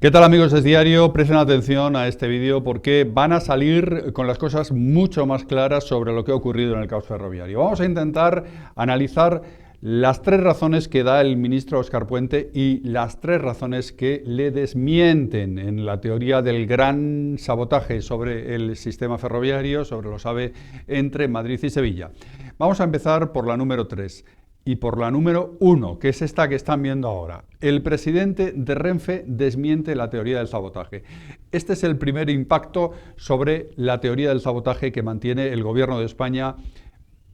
¿Qué tal, amigos de Diario? Presten atención a este vídeo porque van a salir con las cosas mucho más claras sobre lo que ha ocurrido en el caos ferroviario. Vamos a intentar analizar las tres razones que da el ministro Óscar Puente y las tres razones que le desmienten en la teoría del gran sabotaje sobre el sistema ferroviario, sobre los AVE entre Madrid y Sevilla. Vamos a empezar por la número 3. Y por la número 1, que es esta que están viendo ahora. El presidente de Renfe desmiente la teoría del sabotaje. Este es el primer impacto sobre la teoría del sabotaje que mantiene el gobierno de España,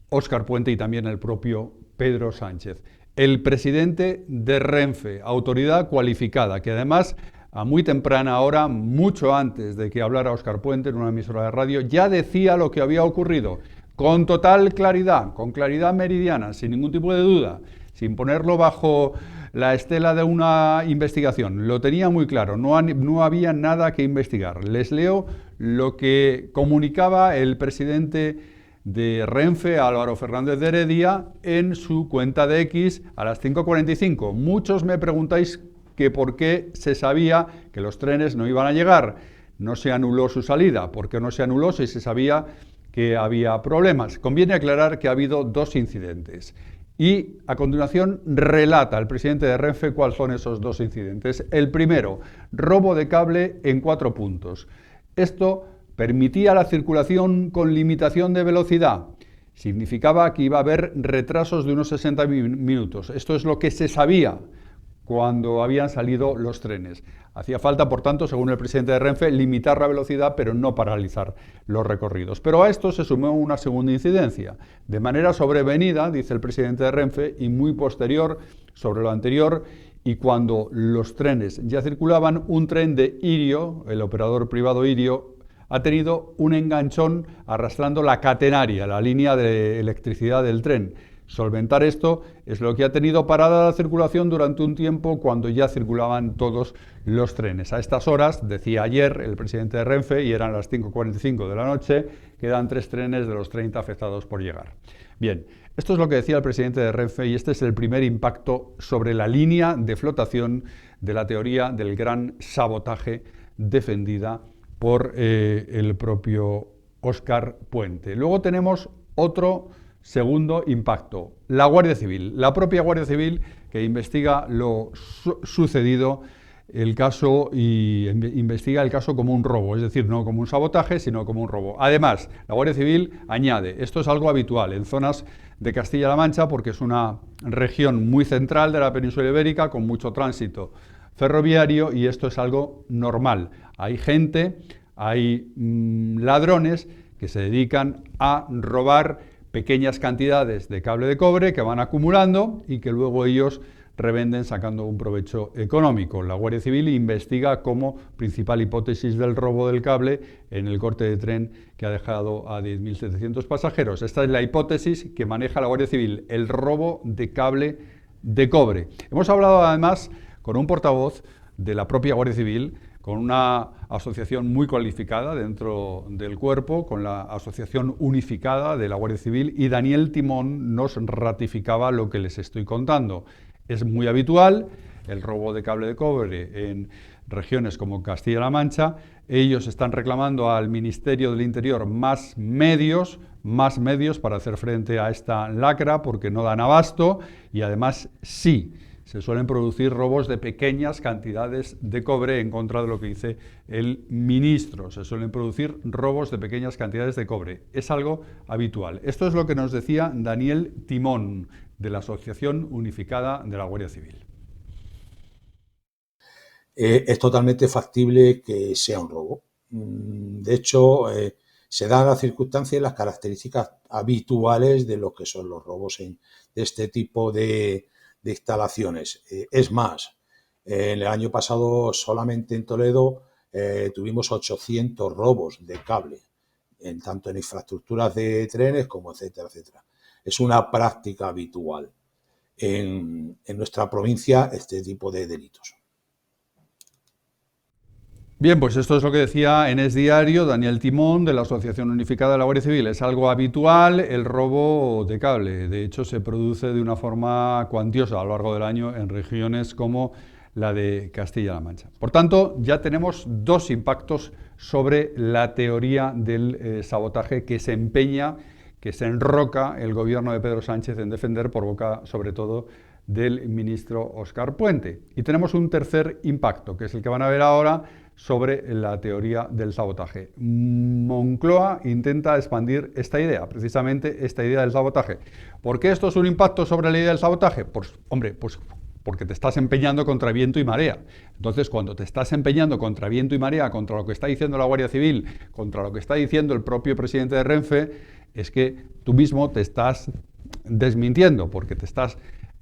Óscar Puente y también el propio Pedro Sánchez. El presidente de Renfe, autoridad cualificada, que además a muy temprana hora, mucho antes de que hablara Óscar Puente en una emisora de radio, ya decía lo que había ocurrido. Con total claridad, con claridad meridiana, sin ningún tipo de duda, sin ponerlo bajo la estela de una investigación. Lo tenía muy claro, no había nada que investigar. Les leo lo que comunicaba el presidente de Renfe, Álvaro Fernández de Heredia, en su cuenta de X a las 5:45. Muchos me preguntáis que por qué se sabía que los trenes no iban a llegar. No se anuló su salida. ¿Por qué no se anuló si se sabía que había problemas? Conviene aclarar que ha habido dos incidentes y a continuación relata el presidente de Renfe cuáles son esos dos incidentes. El primero, robo de cable en 4 puntos. Esto permitía la circulación con limitación de velocidad. Significaba que iba a haber retrasos de unos 60 minutos. Esto es lo que se sabía cuando habían salido los trenes. Hacía falta, por tanto, según el presidente de Renfe, limitar la velocidad, pero no paralizar los recorridos. Pero a esto se sumó una segunda incidencia. De manera sobrevenida, dice el presidente de Renfe, y muy posterior sobre lo anterior, y cuando los trenes ya circulaban, un tren de Irio, el operador privado Irio, ha tenido un enganchón arrastrando la catenaria, la línea de electricidad del tren. Solventar esto es lo que ha tenido parada la circulación durante un tiempo cuando ya circulaban todos los trenes. A estas horas, decía ayer el presidente de Renfe, y eran las 5:45 de la noche, quedan 3 trenes de los 30 afectados por llegar. Bien, esto es lo que decía el presidente de Renfe y este es el primer impacto sobre la línea de flotación de la teoría del gran sabotaje defendida por el propio Óscar Puente. Luego tenemos otro segundo impacto, la Guardia Civil. La propia Guardia Civil que investiga lo sucedido, el caso, y investiga el caso como un robo, es decir, no como un sabotaje, sino como un robo. Además, la Guardia Civil añade, esto es algo habitual en zonas de Castilla-La Mancha porque es una región muy central de la península ibérica con mucho tránsito ferroviario y esto es algo normal. Hay gente, hay ladrones que se dedican a robar pequeñas cantidades de cable de cobre que van acumulando y que luego ellos revenden sacando un provecho económico. La Guardia Civil investiga como principal hipótesis del robo del cable en el corte de tren que ha dejado a 10.700 pasajeros. Esta es la hipótesis que maneja la Guardia Civil, el robo de cable de cobre. Hemos hablado además con un portavoz de la propia Guardia Civil, con una asociación muy cualificada dentro del cuerpo, con la Asociación Unificada de la Guardia Civil, y Daniel Timón nos ratificaba lo que les estoy contando. Es muy habitual el robo de cable de cobre en regiones como Castilla-La Mancha. Ellos están reclamando al Ministerio del Interior más medios para hacer frente a esta lacra, porque no dan abasto, y además sí, se suelen producir robos de pequeñas cantidades de cobre en contra de lo que dice el ministro. Se suelen producir robos de pequeñas cantidades de cobre. Es algo habitual. Esto es lo que nos decía Daniel Timón, de la Asociación Unificada de la Guardia Civil. Es totalmente factible que sea un robo. De hecho, se dan las circunstancias y las características habituales de lo que son los robos de este tipo de instalaciones. Es más, el año pasado solamente en Toledo tuvimos 800 robos de cable, tanto en infraestructuras de trenes como etcétera, etcétera. Es una práctica habitual en nuestra provincia este tipo de delitos. Bien, pues esto es lo que decía en Es Diario Daniel Timón, de la Asociación Unificada de la Guardia Civil. Es algo habitual el robo de cable. De hecho, se produce de una forma cuantiosa a lo largo del año en regiones como la de Castilla-La Mancha. Por tanto, ya tenemos dos impactos sobre la teoría del sabotaje que se empeña, que se enroca el gobierno de Pedro Sánchez en defender por boca, sobre todo, del ministro Óscar Puente. Y tenemos un tercer impacto, que es el que van a ver ahora, sobre la teoría del sabotaje. Moncloa intenta expandir esta idea, precisamente esta idea del sabotaje. ¿Por qué esto es un impacto sobre la idea del sabotaje? Pues, hombre, pues porque te estás empeñando contra viento y marea. Entonces, cuando te estás empeñando contra viento y marea, contra lo que está diciendo la Guardia Civil, contra lo que está diciendo el propio presidente de Renfe, es que tú mismo te estás desmintiendo, porque te estás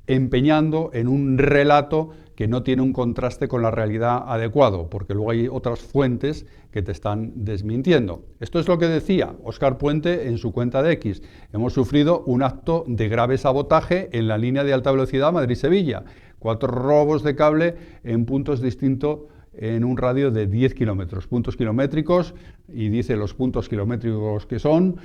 empeñando en un relato que no tiene un contraste con la realidad adecuado, porque luego hay otras fuentes que te están desmintiendo. Esto es lo que decía Óscar Puente en su cuenta de X. Hemos sufrido un acto de grave sabotaje en la línea de alta velocidad Madrid-Sevilla. 4 robos de cable en puntos distintos en un radio de 10 kilómetros. Puntos kilométricos, y dice los puntos kilométricos que son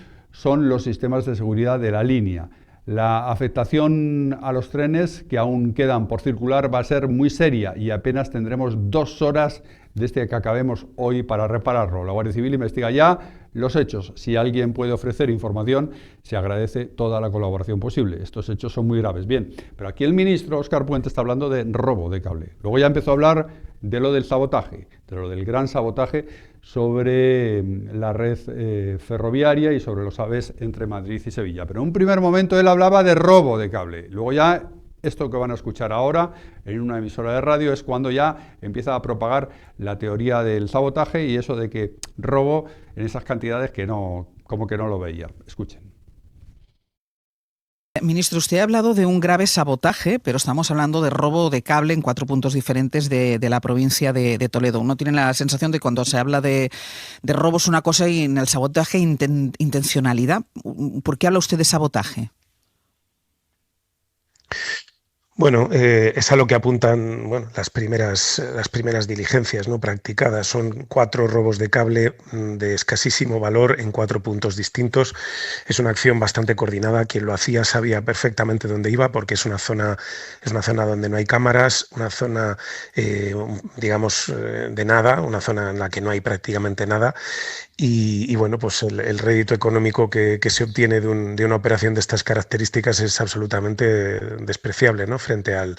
los sistemas de seguridad de la línea. La afectación a los trenes que aún quedan por circular va a ser muy seria y apenas tendremos 2 horas desde que acabemos hoy para repararlo. La Guardia Civil investiga ya los hechos. Si alguien puede ofrecer información, se agradece toda la colaboración posible. Estos hechos son muy graves. Bien, pero aquí el ministro Óscar Puente está hablando de robo de cable. Luego ya empezó a hablar de lo del sabotaje, de lo del gran sabotaje sobre la red ferroviaria y sobre los AVEs entre Madrid y Sevilla. Pero en un primer momento él hablaba de robo de cable. Luego ya esto que van a escuchar ahora en una emisora de radio es cuando ya empieza a propagar la teoría del sabotaje y eso de que robo en esas cantidades que no, como que no lo veía. Escuchen. Ministro, usted ha hablado de un grave sabotaje, pero estamos hablando de robo de cable en 4 puntos diferentes de la provincia de Toledo. Uno tiene la sensación de cuando se habla de robos una cosa y en el sabotaje intencionalidad. ¿Por qué habla usted de sabotaje? Bueno, es a lo que apuntan las primeras diligencias, ¿no?, practicadas. Son 4 robos de cable de escasísimo valor en 4 puntos distintos. Es una acción bastante coordinada. Quien lo hacía sabía perfectamente dónde iba, porque es una zona donde no hay cámaras, una zona, de nada, una zona en la que no hay prácticamente nada. Y bueno, pues el rédito económico que se obtiene de una operación de estas características es absolutamente despreciable, ¿no?, frente al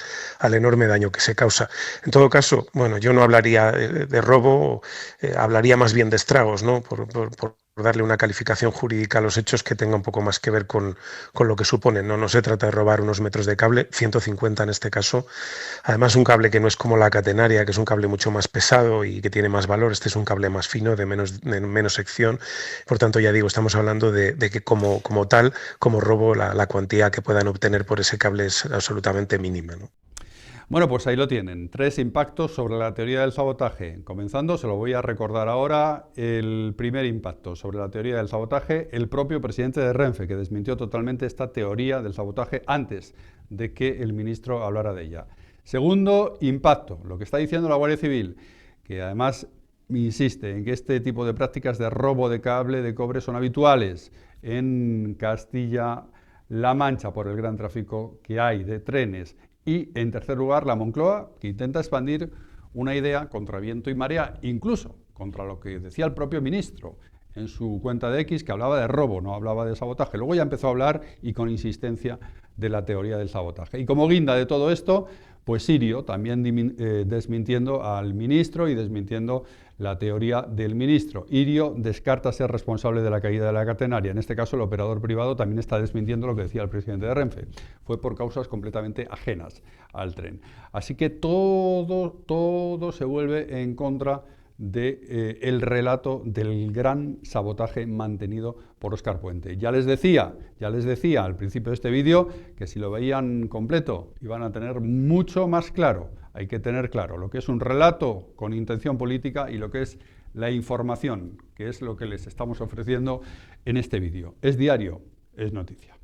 enorme daño que se causa. En todo caso, bueno, yo no hablaría de robo, hablaría más bien de estragos, ¿no?, por darle una calificación jurídica a los hechos que tenga un poco más que ver con lo que suponen. No se trata de robar unos metros de cable, 150 en este caso. Además, un cable que no es como la catenaria, que es un cable mucho más pesado y que tiene más valor. Este es un cable más fino, de menos sección. Por tanto, ya digo, estamos hablando de que como tal, como robo, la cuantía que puedan obtener por ese cable es absolutamente mínima, ¿no? Bueno, pues ahí lo tienen, 3 impactos sobre la teoría del sabotaje. Comenzando, se lo voy a recordar ahora, el primer impacto sobre la teoría del sabotaje, el propio presidente de Renfe, que desmintió totalmente esta teoría del sabotaje antes de que el ministro hablara de ella. Segundo impacto, lo que está diciendo la Guardia Civil, que además insiste en que este tipo de prácticas de robo de cable de cobre son habituales en Castilla-La Mancha por el gran tráfico que hay de trenes. Y, en tercer lugar, la Moncloa, que intenta expandir una idea contra viento y marea, incluso contra lo que decía el propio ministro en su cuenta de X, que hablaba de robo, no hablaba de sabotaje. Luego ya empezó a hablar, y con insistencia, de la teoría del sabotaje. Y como guinda de todo esto, pues Sirio también desmintiendo al ministro y desmintiendo la teoría del ministro. Irio descarta ser responsable de la caída de la catenaria. En este caso, el operador privado también está desmintiendo lo que decía el presidente de Renfe. Fue por causas completamente ajenas al tren. Así que todo se vuelve en contra del relato del gran sabotaje mantenido por Óscar Puente. Ya les decía al principio de este vídeo que si lo veían completo iban a tener mucho más claro. Hay que tener claro lo que es un relato con intención política y lo que es la información, que es lo que les estamos ofreciendo en este vídeo. Es diario, es noticia.